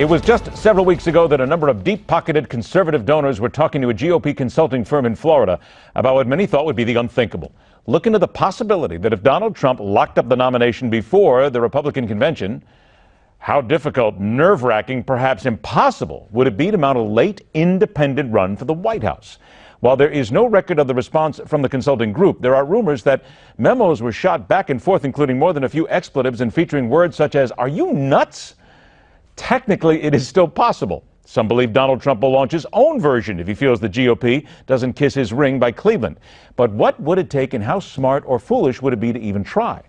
It was just several weeks ago that a number of deep-pocketed conservative donors were talking to a GOP consulting firm in Florida about what many thought would be the unthinkable. Look into the possibility that if Donald Trump locked up the nomination before the Republican convention, how difficult, nerve-wracking, perhaps impossible would it be to mount a late independent run for the White House? While there is no record of the response from the consulting group, there are rumors that memos were shot back and forth, including more than a few expletives and featuring words such as, "Are you nuts?" Technically, it is still possible. Some believe Donald Trump will launch his own version if he feels the GOP doesn't kiss his ring by Cleveland. But what would it take, and how smart or foolish would it be to even try?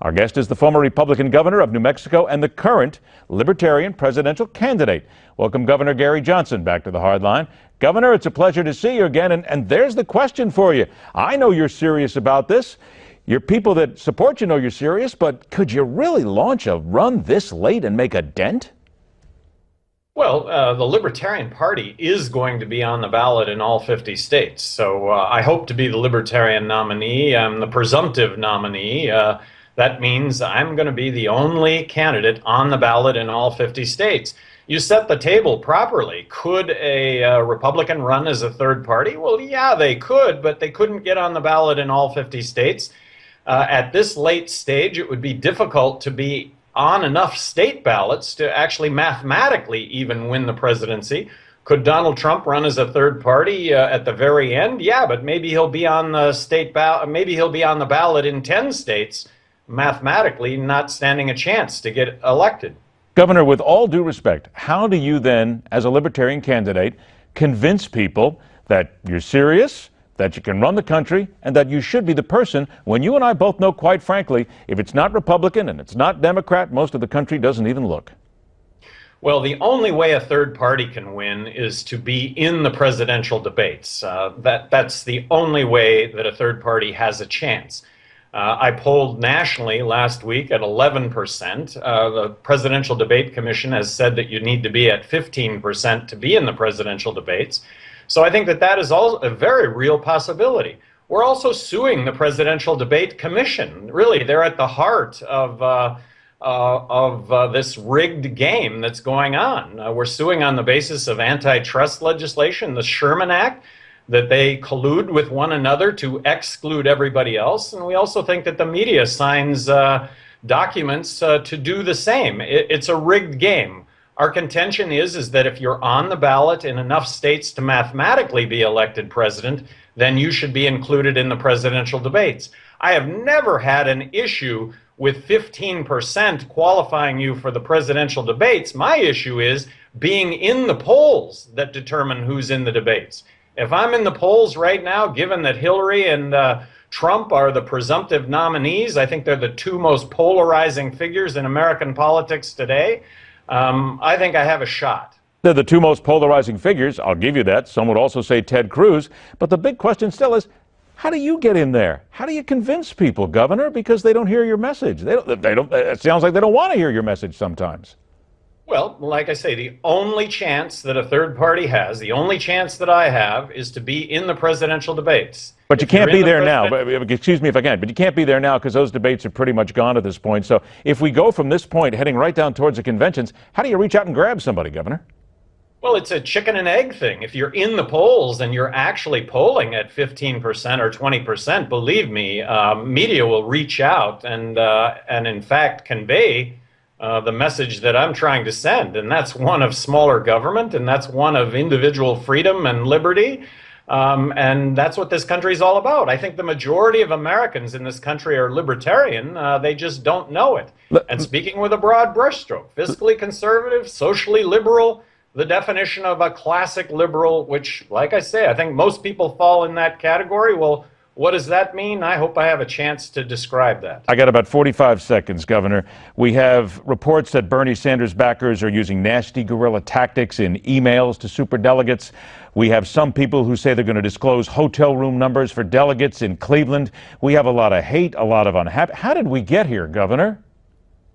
Our guest is the former Republican governor of New Mexico and the current libertarian presidential candidate. Welcome, Governor Gary Johnson, back to the Hardline. Governor, it's a pleasure to see you again, and there's the question for you. I know you're serious about this. Your people that support you know you're serious, but could you really launch a run this late and make a dent? Well, the Libertarian Party is going to be on the ballot in all 50 states. So I hope to be the Libertarian nominee. I'm the presumptive nominee. That means I'm going to be the only candidate on the ballot in all 50 states. You set the table properly. Could a Republican run as a third party? Well, yeah, they could, but they couldn't get on the ballot in all 50 states. At this late stage, it would be difficult to be on enough state ballots to actually mathematically even win the presidency. Could Donald Trump run as a third party at the very end? Yeah, but maybe he'll be on the state ballot. Maybe he'll be on the ballot in 10 states, mathematically not standing a chance to get elected. Governor, with all due respect, how do you then, as a libertarian candidate, convince people that you're serious, that you can run the country, and that you should be the person when you and I both know, quite frankly, if it's not Republican and it's not Democrat, most of the country doesn't even look? Well, the only way a third party can win is to be in the presidential debates. That's the only way that a third party has a chance. I polled nationally last week at 11%. The Presidential Debate Commission has said that you need to be at 15% to be in the presidential debates. So I think that that is all a very real possibility. We're also suing the Presidential Debate Commission. Really, they're at the heart of this rigged game that's going on. We're suing on the basis of antitrust legislation, the Sherman Act, that they collude with one another to exclude everybody else. And we also think that the media signs documents to do the same. It's a rigged game. Our contention is that if you're on the ballot in enough states to mathematically be elected president, then you should be included in the presidential debates. I have never had an issue with 15% qualifying you for the presidential debates. My issue is being in the polls that determine who's in the debates. If I'm in the polls right now, given that Hillary and Trump are the presumptive nominees, I think they're the two most polarizing figures in American politics today. I think I have a shot. They're the two most polarizing figures. I'll give you that. Some would also say Ted Cruz. But the big question still is, how do you get in there? How do you convince people, Governor? Because they don't hear your message. It sounds like they don't want to hear your message sometimes. Well, like I say, the only chance that a third party has, the only chance that I have, is to be in the presidential debates. But you can't be there now. Excuse me if I can, but you can't be there now because those debates are pretty much gone at this point. So if we go from this point, heading right down towards the conventions, how do you reach out and grab somebody, Governor? Well, it's a chicken and egg thing. If you're in the polls and you're actually polling at 15% or 20%, believe me, media will reach out and in fact convey the message that I'm trying to send, and that's one of smaller government, and that's one of individual freedom and liberty, and that's what this country is all about. I think the majority of Americans in this country are libertarian. They just don't know it. And speaking with a broad brushstroke, fiscally conservative, socially liberal, the definition of a classic liberal, which, like I say, I think most people fall in that category. Well, what does that mean? I hope I have a chance to describe that. I got about 45 seconds, Governor. We have reports that Bernie Sanders backers are using nasty guerrilla tactics in emails to superdelegates. We have some people who say they're going to disclose hotel room numbers for delegates in Cleveland. We have a lot of hate, a lot of unhappy. How did we get here, Governor?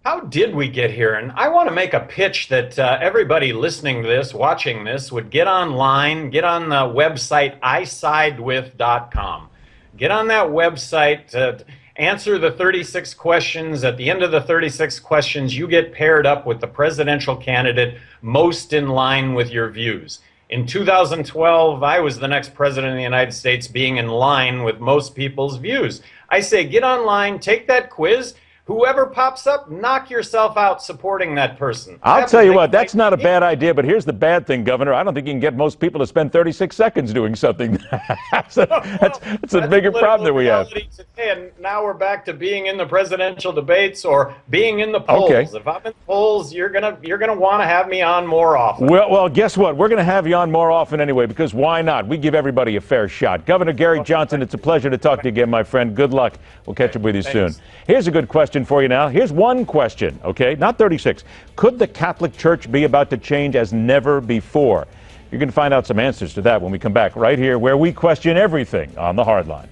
How did we get here? And I want to make a pitch that everybody listening to this, watching this, would get online, get on the website isidewith.com. Get on that website answer the 36 questions. At the end of the 36 questions, you get paired up with the presidential candidate most in line with your views. In 2012, I was the next president of the United States, being in line with most people's views. I say, get online, take that quiz. Whoever pops up, knock yourself out supporting that person. I'll tell you what, that's not a bad idea, but here's the bad thing, Governor. I don't think you can get most people to spend 36 seconds doing something. That's a bigger problem that we have. Today, and now we're back to being in the presidential debates or being in the polls. Okay. If I'm in the polls, you're gonna want to have me on more often. Well, guess what? We're going to have you on more often anyway, because why not? We give everybody a fair shot. Governor Gary Johnson, it's a pleasure to talk to you again, my friend. Good luck. We'll catch up with you soon. Here's a good question for you now. Here's one question, okay? Not 36. Could the Catholic Church be about to change as never before? You're going to find out some answers to that when we come back right here, where we question everything on the Hardline.